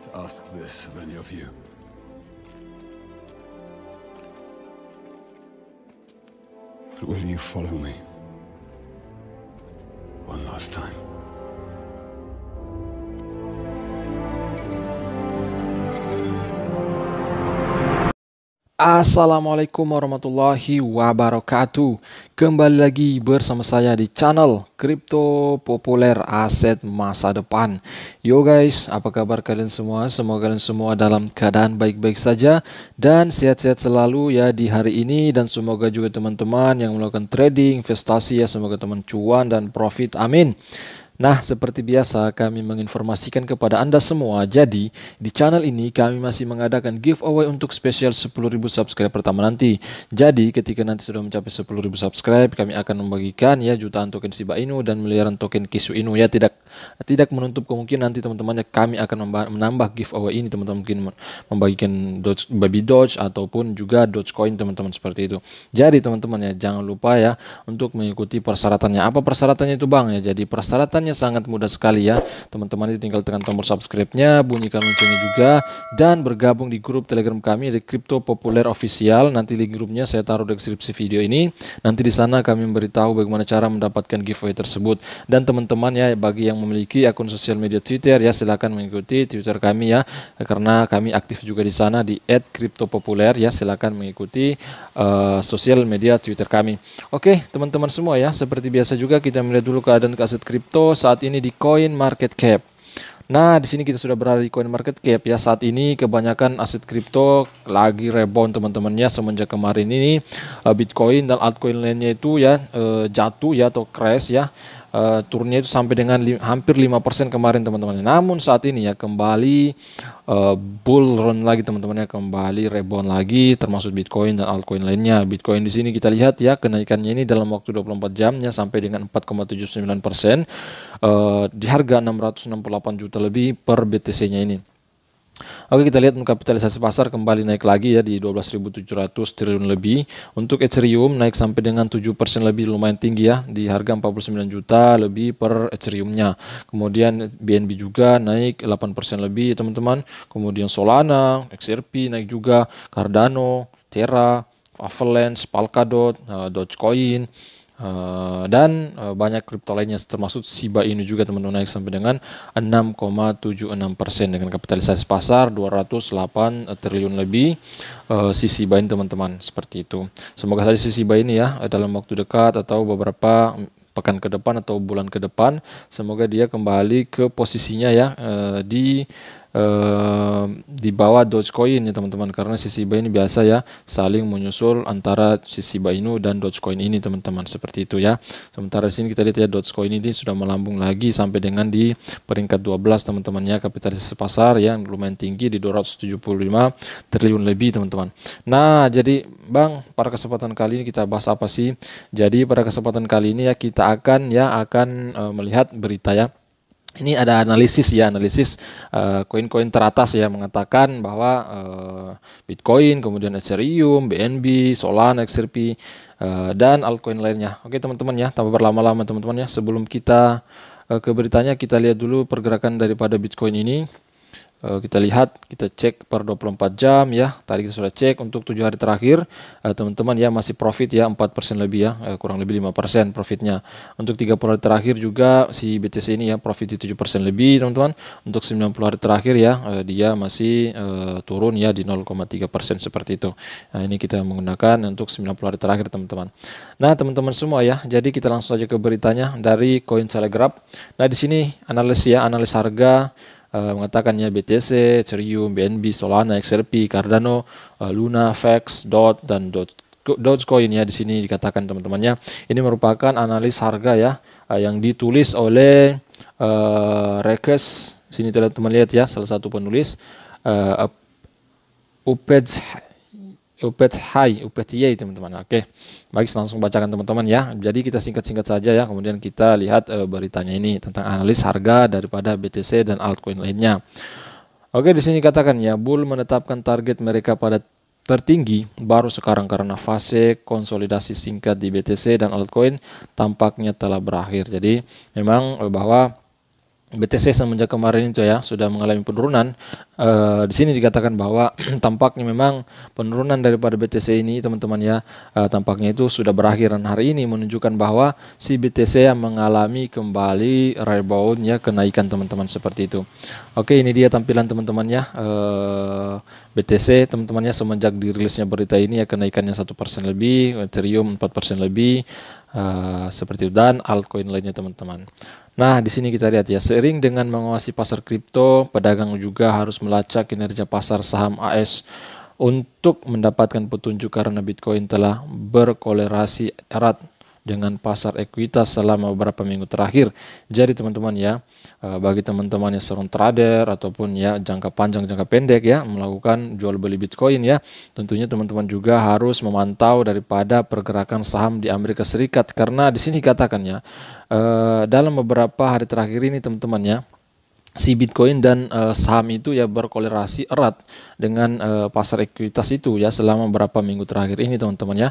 to ask this of any of you. But will you follow me one last time? Assalamualaikum warahmatullahi wabarakatuh. Kembali lagi bersama saya di channel Kripto Populer Aset Masa Depan. Yo guys, apa kabar kalian semua? Semoga kalian semua dalam keadaan baik-baik saja dan sehat-sehat selalu ya di hari ini. Dan semoga juga teman-teman yang melakukan trading, investasi ya, semoga teman cuan dan profit, amin. Nah, seperti biasa kami menginformasikan kepada Anda semua. Jadi, di channel ini kami masih mengadakan giveaway untuk spesial 10.000 subscribe pertama nanti. Jadi, ketika nanti sudah mencapai 10.000 subscribe, kami akan membagikan ya jutaan token Shiba Inu dan miliaran token Kisu Inu ya. Tidak menutup kemungkinan nanti teman-teman kami akan menambah giveaway ini, teman-teman mungkin membagikan Baby Doge ataupun juga Dogecoin teman-teman, seperti itu. Jadi, teman-teman ya, jangan lupa ya untuk mengikuti persyaratannya. Apa persyaratannya itu, Bang? Ya, jadi persyaratannya sangat mudah sekali ya. Teman-teman itu tinggal tekan tombol subscribe-nya, bunyikan loncengnya juga, dan bergabung di grup Telegram kami di Kripto Populer Official. Nanti link grupnya saya taruh di deskripsi video ini. Nanti di sana kami memberitahu bagaimana cara mendapatkan giveaway tersebut. Dan teman-teman ya, bagi yang memiliki akun sosial media Twitter ya, silakan mengikuti Twitter kami ya, karena kami aktif juga di sana di @kriptopopuler ya. Silakan mengikuti sosial media Twitter kami. Oke, teman-teman semua ya, seperti biasa juga kita melihat dulu keadaan aset kripto saat ini di Coin Market Cap. Nah, di sini kita sudah berada di Coin Market Cap ya. Saat ini kebanyakan aset kripto lagi rebound teman-teman ya, semenjak kemarin ini Bitcoin dan altcoin lainnya itu ya jatuh ya atau crash ya. Turunnya itu sampai dengan hampir 5% kemarin teman-teman. Namun saat ini ya kembali bull run lagi teman-teman ya, kembali rebound lagi termasuk Bitcoin dan altcoin lainnya. Bitcoin di sini kita lihat ya kenaikannya ini dalam waktu 24 jamnya sampai dengan 4,79%, di harga 668 juta lebih per BTC-nya ini. Oke, kita lihat kapitalisasi pasar kembali naik lagi ya di 12.700 triliun lebih. Untuk Ethereum naik sampai dengan 7% lebih, lumayan tinggi ya, di harga 49 juta lebih per Ethereum-nya. Kemudian BNB juga naik 8% lebih teman-teman. Kemudian Solana, XRP naik juga, Cardano, Terra, Avalanche, Polkadot, Dogecoin, dan banyak kripto lainnya termasuk Shiba Inu juga teman-teman, naik sampai dengan 6,76% dengan kapitalisasi pasar 208 triliun lebih si Shiba Inu teman-teman, seperti itu. Semoga saja si Shiba Inu ya dalam waktu dekat atau beberapa pekan ke depan atau bulan ke depan, semoga dia kembali ke posisinya ya di bawah Dogecoin ya teman-teman, karena si Shiba ini biasa ya saling menyusul antara si Shiba Inu dan Dogecoin ini teman-teman, seperti itu ya. Sementara di sini kita lihat ya Dogecoin ini sudah melambung lagi sampai dengan di peringkat 12 teman-teman ya, kapitalisasi pasar yang lumayan tinggi di 275 triliun lebih teman-teman. Nah, jadi Bang, pada kesempatan kali ini kita bahas apa sih? Jadi pada kesempatan kali ini ya kita akan melihat berita ya. Ini ada analisis koin-koin teratas ya, mengatakan bahwa Bitcoin, kemudian Ethereum, BNB, Solana, XRP, dan altcoin lainnya. Oke teman-teman ya, tanpa berlama-lama teman-teman ya, sebelum kita ke beritanya, kita lihat dulu pergerakan daripada Bitcoin ini. Kita lihat, kita cek per 24 jam ya. Tadi kita sudah cek untuk 7 hari terakhir teman-teman ya, masih profit ya 4% lebih ya, kurang lebih 5% profitnya. Untuk 30 hari terakhir juga si BTC ini ya profit di 7% lebih teman-teman. Untuk 90 hari terakhir ya dia masih turun ya di 0,3% seperti itu. Nah, ini kita menggunakan untuk 90 hari terakhir teman-teman. Nah, teman-teman semua ya, jadi kita langsung saja ke beritanya dari Cointelegraph. Nah, di sini analis harga mengatakannya BTC, Ethereum, BNB, Solana, XRP, Cardano, Luna, Vex, DOT, dan Dogecoin ya di sini dikatakan teman-temannya. Ini merupakan analis harga ya yang ditulis oleh Rekes. Sini teman-teman lihat ya, salah satu penulis UPTY teman-teman. Oke, baik, langsung bacakan teman-teman ya. Jadi kita singkat-singkat saja ya, kemudian kita lihat beritanya ini tentang analis harga daripada BTC dan altcoin lainnya. Oke, di sini katakan ya, bull menetapkan target mereka pada tertinggi baru sekarang karena fase konsolidasi singkat di BTC dan altcoin tampaknya telah berakhir. Jadi memang bahwa BTC semenjak kemarin itu ya sudah mengalami penurunan. Di sini dikatakan bahwa tampaknya memang penurunan daripada BTC ini teman-teman ya, tampaknya itu sudah berakhir, dan hari ini menunjukkan bahwa si BTC yang mengalami kembali rebound ya, kenaikan teman-teman, seperti itu. Oke, ini dia tampilan teman-teman ya, BTC teman-teman ya, semenjak dirilisnya berita ini ya, kenaikannya 1% lebih, Ethereum 4% lebih, seperti itu, dan altcoin lainnya teman-teman. Nah, di sini kita lihat ya, seiring dengan menguasai pasar kripto, pedagang juga harus melacak kinerja pasar saham AS untuk mendapatkan petunjuk, karena Bitcoin telah berkolerasi erat dengan pasar ekuitas selama beberapa minggu terakhir. Jadi teman-teman ya, bagi teman-teman yang seorang trader ataupun ya jangka panjang jangka pendek ya, melakukan jual beli Bitcoin ya, tentunya teman-teman juga harus memantau daripada pergerakan saham di Amerika Serikat, karena di sini katakan ya, dalam beberapa hari terakhir ini teman-teman ya, si Bitcoin dan saham itu ya berkolerasi erat dengan pasar ekuitas itu ya selama beberapa minggu terakhir ini teman-teman ya.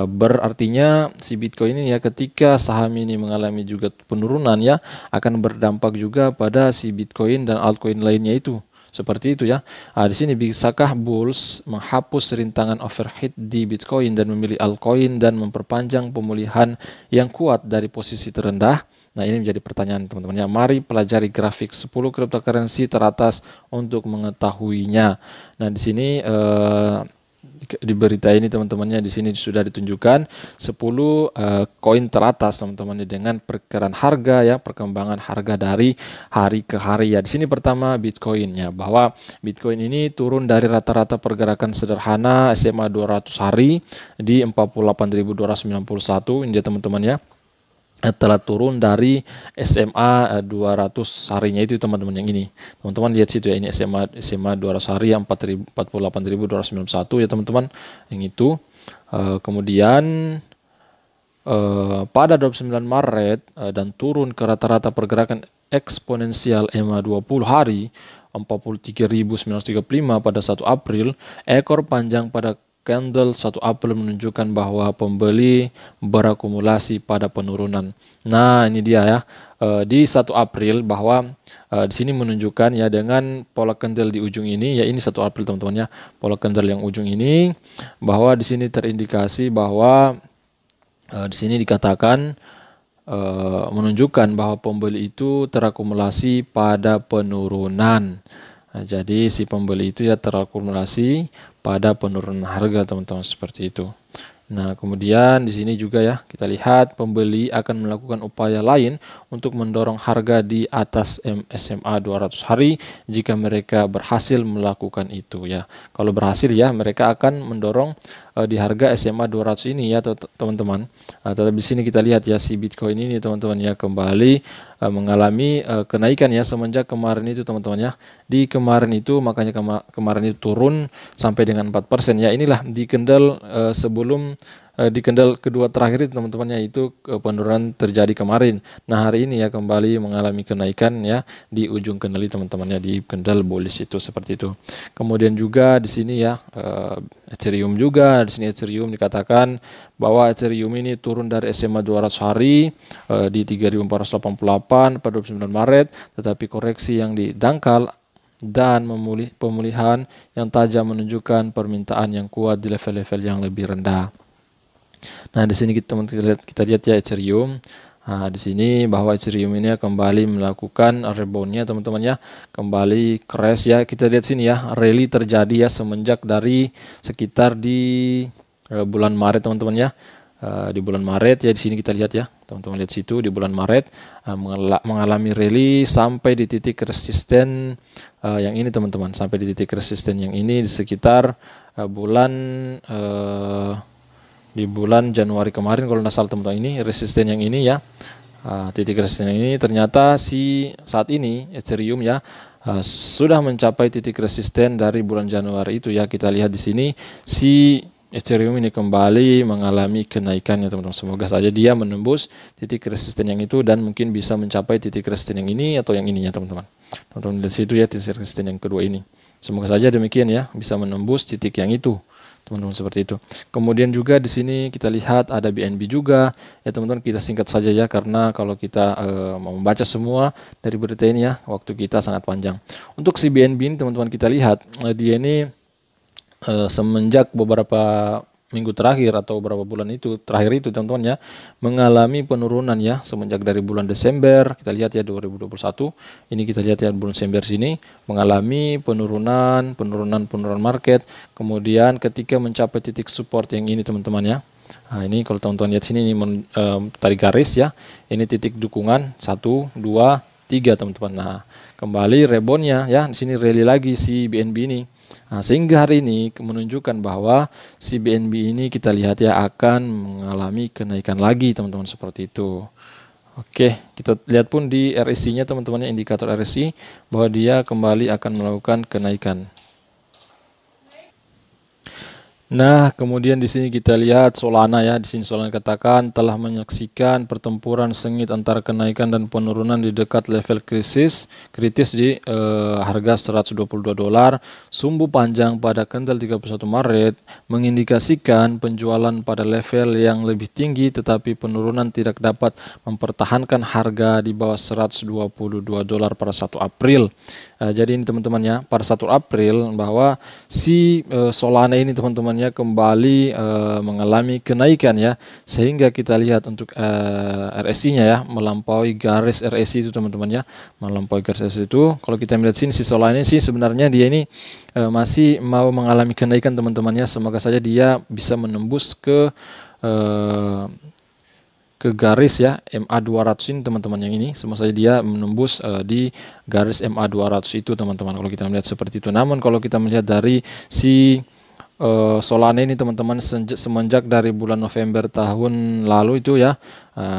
Berartinya si Bitcoin ini ya, ketika saham ini mengalami juga penurunan ya, akan berdampak juga pada si Bitcoin dan altcoin lainnya itu. Seperti itu ya. Di sini, bisakah bulls menghapus rintangan overhead di Bitcoin dan memilih altcoin dan memperpanjang pemulihan yang kuat dari posisi terendah? Nah, ini menjadi pertanyaan teman-teman ya. Mari pelajari grafik 10 cryptocurrency teratas untuk mengetahuinya. Nah, di sini di berita ini teman-temannya, di sini sudah ditunjukkan 10 koin teratas teman-teman dengan perkiraan harga ya, perkembangan harga dari hari ke hari ya. Di sini pertama Bitcoin ya, bahwa Bitcoin ini turun dari rata-rata pergerakan sederhana SMA 200 hari di 48.291 ini dia teman-teman ya, telah turun dari SMA 200 harinya itu teman-teman, yang ini teman-teman lihat situ ya, ini SMA 200 hari yang 48.291 ya teman-teman, yang itu. Kemudian pada 29 Maret dan turun ke rata-rata pergerakan eksponensial EMA 20 hari 43.935 pada 1 April. Ekor panjang pada candle 1 April menunjukkan bahwa pembeli berakumulasi pada penurunan. Nah, ini dia ya, di 1 April bahwa di sini menunjukkan ya, dengan pola candle di ujung ini ya, ini 1 April teman-teman ya, pola candle yang ujung ini, bahwa di sini terindikasi bahwa di sini dikatakan menunjukkan bahwa pembeli itu terakumulasi pada penurunan. Nah, jadi si pembeli itu ya terakumulasi pada penurunan harga teman-teman, seperti itu. Nah, kemudian di sini juga ya, kita lihat pembeli akan melakukan upaya lain untuk mendorong harga di atas SMA 200 hari jika mereka berhasil melakukan itu ya. Kalau berhasil ya, mereka akan mendorong di harga SMA 200 ini ya teman-teman. Tetapi di sini kita lihat ya, si Bitcoin ini teman-teman ya, kembali mengalami kenaikan ya semenjak kemarin itu teman-teman ya. Di kemarin itu makanya kemarin itu turun sampai dengan 4% ya. Inilah di candle sebelum di candle kedua terakhir itu teman-teman ya, itu penurunan terjadi kemarin. Nah, hari ini ya kembali mengalami kenaikan ya di ujung candle teman-teman ya, di candle bullish itu, seperti itu. Kemudian juga di sini ya Ethereum juga, di sini Ethereum dikatakan bahwa Ethereum ini turun dari SMA 200 hari di 3.488 pada 29 Maret, tetapi koreksi yang didangkal dan pemulihan yang tajam menunjukkan permintaan yang kuat di level-level yang lebih rendah. Nah, di sini kita lihat ya Ethereum. Nah, di sini bahwa Ethereum ini kembali melakukan reboundnya teman-teman ya, kembali crash ya. Kita lihat sini ya, rally terjadi ya semenjak dari sekitar di bulan Maret teman-teman ya. Di bulan Maret ya, di sini kita lihat ya teman-teman, lihat situ di bulan Maret mengalami rally sampai di titik resisten yang ini teman-teman, sampai di titik resisten yang ini di sekitar di bulan Januari kemarin kalau nggak salah teman-teman. Ini resisten yang ini ya, titik resisten yang ini, ternyata saat ini Ethereum ya sudah mencapai titik resisten dari bulan Januari itu ya. Kita lihat di sini si Ethereum ini kembali mengalami kenaikannya teman-teman. Semoga saja dia menembus titik resisten yang itu dan mungkin bisa mencapai titik resisten yang ini atau yang ininya teman-teman. Teman-teman lihat situ ya, titik resisten yang kedua ini. Semoga saja demikian ya, bisa menembus titik yang itu teman-teman, seperti itu. Kemudian juga di sini kita lihat ada BNB juga ya teman-teman, kita singkat saja ya karena kalau kita mau membaca semua dari berita ini ya waktu kita sangat panjang. Untuk si BNB ini teman-teman, kita lihat dia ini semenjak beberapa minggu terakhir atau beberapa bulan itu terakhir itu teman-teman ya mengalami penurunan ya semenjak dari bulan Desember. Kita lihat ya 2021 ini, kita lihat ya bulan Desember sini mengalami penurunan market, kemudian ketika mencapai titik support yang ini teman-teman ya. Nah, ini kalau teman-teman lihat sini ini tadi garis ya, ini titik dukungan 1 2 3 teman-teman. Nah, kembali reboundnya ya di sini rally lagi si BNB ini. Nah, sehingga hari ini menunjukkan bahwa si BNB ini kita lihat ya akan mengalami kenaikan lagi teman-teman, seperti itu. Oke, kita lihat pun di RSI-nya teman-teman, indikator RSI bahwa dia kembali akan melakukan kenaikan. Nah, kemudian di sini kita lihat Solana ya. Di sini Solana katakan telah menyaksikan pertempuran sengit antara kenaikan dan penurunan di dekat level kritis di harga $122. Sumbu panjang pada candle 31 Maret mengindikasikan penjualan pada level yang lebih tinggi, tetapi penurunan tidak dapat mempertahankan harga di bawah $122 pada 1 April. Jadi ini teman-teman ya, pada 1 April bahwa si Solana ini teman-teman ya kembali mengalami kenaikan ya, sehingga kita lihat untuk RSI-nya ya melampaui garis RSI itu teman-teman ya, melampaui garis RSI itu. Kalau kita melihat sini si Solana ini sih sebenarnya dia ini masih mau mengalami kenaikan teman-teman ya, semoga saja dia bisa menembus ke garis ya MA200 ini teman-teman, yang ini semoga saja dia menembus di garis MA200 itu teman-teman, kalau kita melihat seperti itu. Namun kalau kita melihat dari si Solana ini teman-teman semenjak dari bulan November tahun lalu itu ya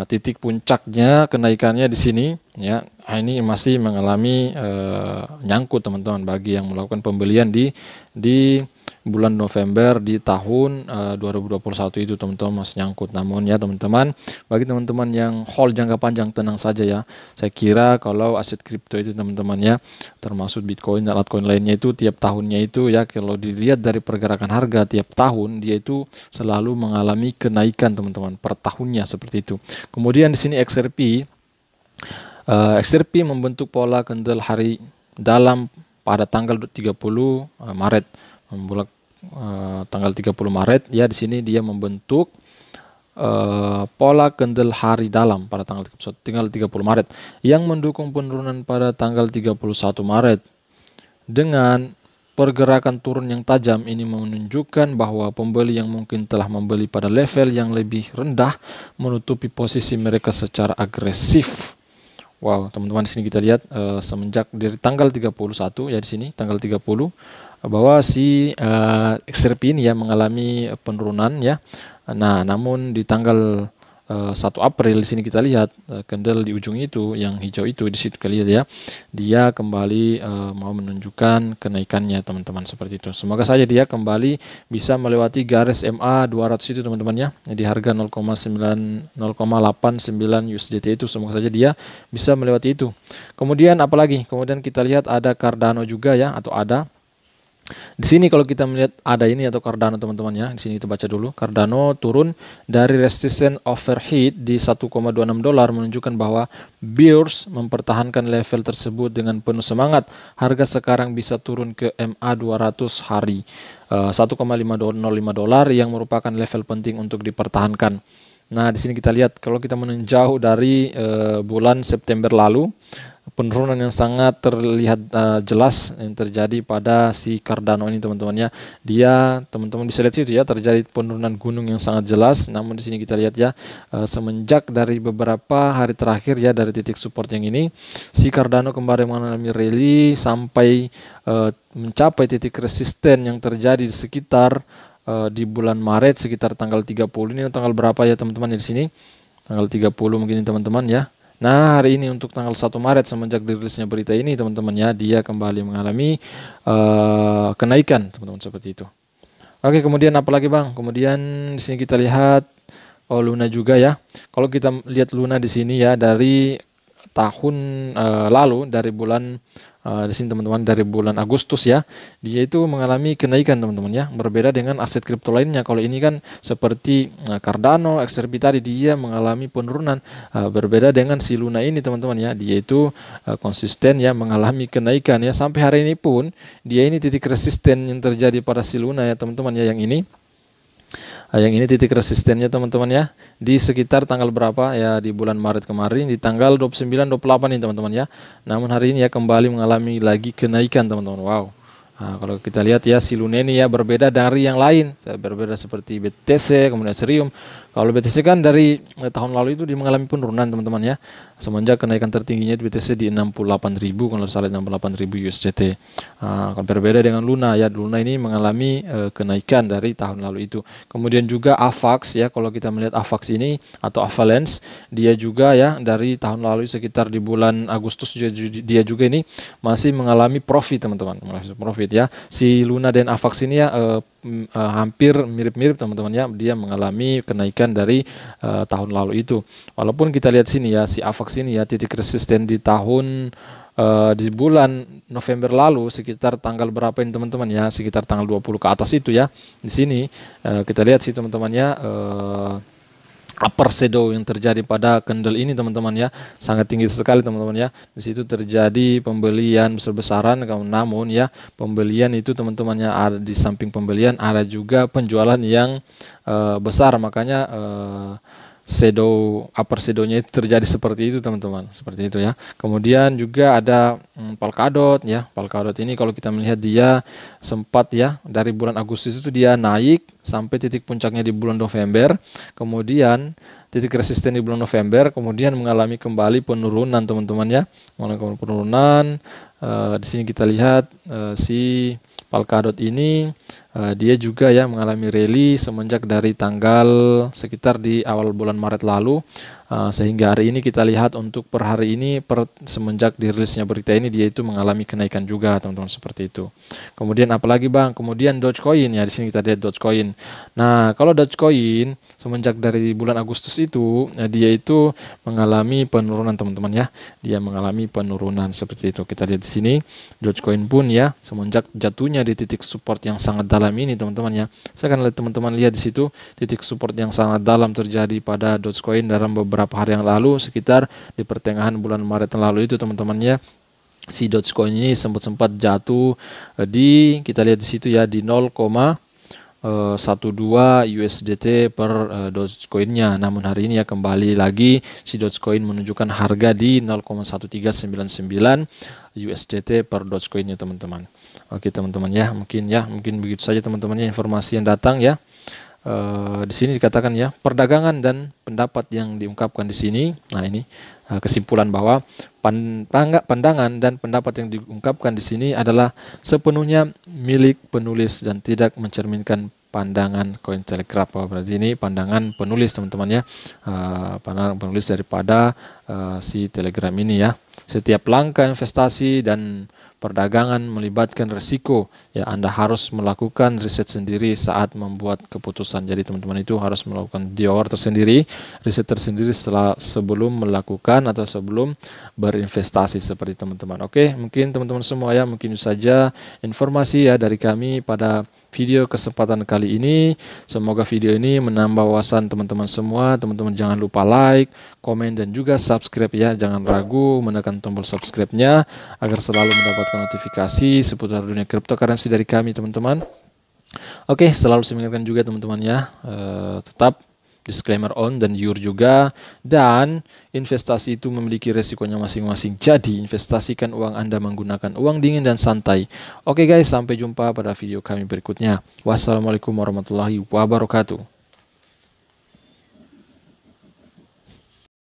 titik puncaknya kenaikannya di sini ya, ini masih mengalami nyangkut teman-teman bagi yang melakukan pembelian di bulan November di tahun 2021 itu teman-teman, masih nyangkut. Namun ya teman-teman, bagi teman-teman yang hold jangka panjang tenang saja ya. Saya kira kalau aset kripto itu teman-teman ya, termasuk Bitcoin dan altcoin lainnya itu tiap tahunnya itu ya, kalau dilihat dari pergerakan harga tiap tahun dia itu selalu mengalami kenaikan teman-teman per tahunnya, seperti itu. Kemudian di sini XRP membentuk pola candle hari dalam pada tanggal 30 Maret. Tanggal 30 Maret ya, di sini dia membentuk pola candle hari dalam pada tanggal 30 Maret yang mendukung penurunan pada tanggal 31 Maret. Dengan pergerakan turun yang tajam ini menunjukkan bahwa pembeli yang mungkin telah membeli pada level yang lebih rendah menutupi posisi mereka secara agresif. Wow, teman-teman, di sini kita lihat semenjak dari tanggal 31 ya, di sini tanggal 30 bahwa si XRP ini ya mengalami penurunan ya. Nah, namun di tanggal 1 April di sini kita lihat candle di ujung itu yang hijau itu, di situ kalian ya, dia kembali mau menunjukkan kenaikannya teman-teman, seperti itu. Semoga saja dia kembali bisa melewati garis MA200 itu teman-teman ya, di harga 0,89 USDT itu. Semoga saja dia bisa melewati itu. Kemudian apalagi? Kemudian kita lihat ada Cardano juga ya, atau ada di sini kalau kita melihat ada ini atau Cardano teman-teman ya. Di sini kita baca dulu. Cardano turun dari resistance overheat di $1,26 menunjukkan bahwa bears mempertahankan level tersebut dengan penuh semangat. Harga sekarang bisa turun ke MA200 hari $1,505 yang merupakan level penting untuk dipertahankan. Nah, di sini kita lihat kalau kita meninjau dari bulan September lalu, penurunan yang sangat terlihat jelas yang terjadi pada si Cardano ini teman-teman ya. Dia teman-teman bisa lihat situ ya, terjadi penurunan gunung yang sangat jelas. Namun di sini kita lihat ya, semenjak dari beberapa hari terakhir ya, dari titik support yang ini, si Cardano kembali mengalami rally sampai mencapai titik resisten yang terjadi di sekitar di bulan Maret sekitar tanggal 30. Ini tanggal berapa ya teman-teman di sini? Tanggal 30 mungkin teman-teman ya. Nah, hari ini untuk tanggal 1 Maret semenjak dirilisnya berita ini teman-teman ya, dia kembali mengalami kenaikan teman-teman, seperti itu. Oke, kemudian apa lagi Bang? Kemudian di sini kita lihat Luna juga ya. Kalau kita lihat Luna di sini ya, dari tahun lalu, dari bulan di sini teman-teman dari bulan Agustus ya, dia itu mengalami kenaikan teman-teman ya, berbeda dengan aset kripto lainnya. Kalau ini kan seperti Cardano, XRP tadi dia mengalami penurunan, berbeda dengan si Luna ini teman-teman ya, dia itu konsisten ya mengalami kenaikan ya, sampai hari ini pun dia ini titik resisten yang terjadi pada si Luna ya teman-teman ya, yang ini titik resistennya teman-teman ya, di sekitar tanggal berapa ya, di bulan Maret kemarin di tanggal 29-28 ini teman-teman ya. Namun hari ini ya kembali mengalami lagi kenaikan teman-teman. Wow. Nah, kalau kita lihat ya si Luna ini ya berbeda dari yang lain, berbeda seperti BTC kemudian Ethereum. Kalau BTC kan dari tahun lalu itu dia mengalami penurunan teman-teman ya, semenjak kenaikan tertingginya di BTC di 68.000 kalau salah, 68.000 USDT. Kalau berbeda dengan Luna ya, Luna ini mengalami kenaikan dari tahun lalu itu. Kemudian juga AVAX ya, kalau kita melihat AVAX ini atau Avalanche, dia juga ya dari tahun lalu sekitar di bulan Agustus dia juga ini masih mengalami profit teman-teman, mengalami profit ya. Si Luna dan AVAX ini ya hampir mirip-mirip teman-teman ya, dia mengalami kenaikan dari tahun lalu itu. Walaupun kita lihat sini ya si AVAX ini ya titik resisten di tahun di bulan November lalu sekitar tanggal berapa ini teman-teman ya, sekitar tanggal 20 ke atas itu ya. Di sini kita lihat sih teman-teman ya, upper shadow yang terjadi pada candle ini teman-teman ya, sangat tinggi sekali teman-teman ya. Di situ terjadi pembelian besar-besaran, namun ya pembelian itu teman-temannya ada di samping pembelian ada juga penjualan yang besar, makanya upper shadow-nya itu terjadi seperti itu teman-teman, seperti itu ya. Kemudian juga ada Polkadot ya. Polkadot ini kalau kita melihat dia sempat ya dari bulan Agustus itu dia naik sampai titik puncaknya di bulan November, kemudian titik resisten di bulan November, kemudian mengalami kembali penurunan teman-teman ya, mengalami penurunan. Di sini kita lihat si Polkadot ini dia juga ya mengalami rally semenjak dari tanggal sekitar di awal bulan Maret lalu, sehingga hari ini kita lihat untuk per hari ini semenjak dirilisnya berita ini dia itu mengalami kenaikan juga teman-teman, seperti itu. Kemudian apalagi Bang? Kemudian Dogecoin ya, di sini kita lihat Dogecoin. Nah, kalau Dogecoin semenjak dari bulan Agustus itu dia itu mengalami penurunan teman-teman ya. Dia mengalami penurunan seperti itu. Kita lihat di sini Dogecoin pun ya semenjak jatuhnya di titik support yang sangat dalam ini teman-teman ya. Saya akan lihat teman-teman lihat di situ titik support yang sangat dalam terjadi pada Dogecoin dalam beberapa hari yang lalu, sekitar di pertengahan bulan Maret yang lalu itu teman-teman ya. Si Dogecoin ini sempat jatuh di, kita lihat di situ ya, di 0,12 USDT per Dogecoinnya. Namun hari ini ya kembali lagi si Dogecoin menunjukkan harga di 0,1399 USDT per Dogecoinnya teman-teman. Oke teman-teman ya, mungkin begitu saja teman-teman ya informasi yang datang ya. Di sini dikatakan ya, perdagangan dan pendapat yang diungkapkan di sini. Nah, ini kesimpulan bahwa pandangan dan pendapat yang diungkapkan di sini adalah sepenuhnya milik penulis dan tidak mencerminkan pandangan Cointelegraph. Berarti ini pandangan penulis teman-teman ya, pandangan penulis daripada si Telegram ini ya. Setiap langkah investasi dan perdagangan melibatkan risiko ya, Anda harus melakukan riset sendiri saat membuat keputusan. Jadi teman-teman itu harus melakukan dior tersendiri, riset tersendiri sebelum melakukan atau sebelum berinvestasi seperti teman-teman. Oke, mungkin teman-teman semua ya, mungkin saja informasi ya dari kami pada video kesempatan kali ini. Semoga video ini menambah wawasan teman-teman semua. Teman-teman jangan lupa like, komen, dan juga subscribe ya. Jangan ragu menekan tombol subscribe-nya agar selalu mendapatkan notifikasi seputar dunia cryptocurrency dari kami teman-teman. Oke, selalu saya ingatkan juga teman-teman ya, tetap disclaimer on dan your juga, dan investasi itu memiliki resikonya masing-masing. Jadi investasikan uang Anda menggunakan uang dingin dan santai. Oke guys, sampai jumpa pada video kami berikutnya. Wassalamualaikum warahmatullahi wabarakatuh.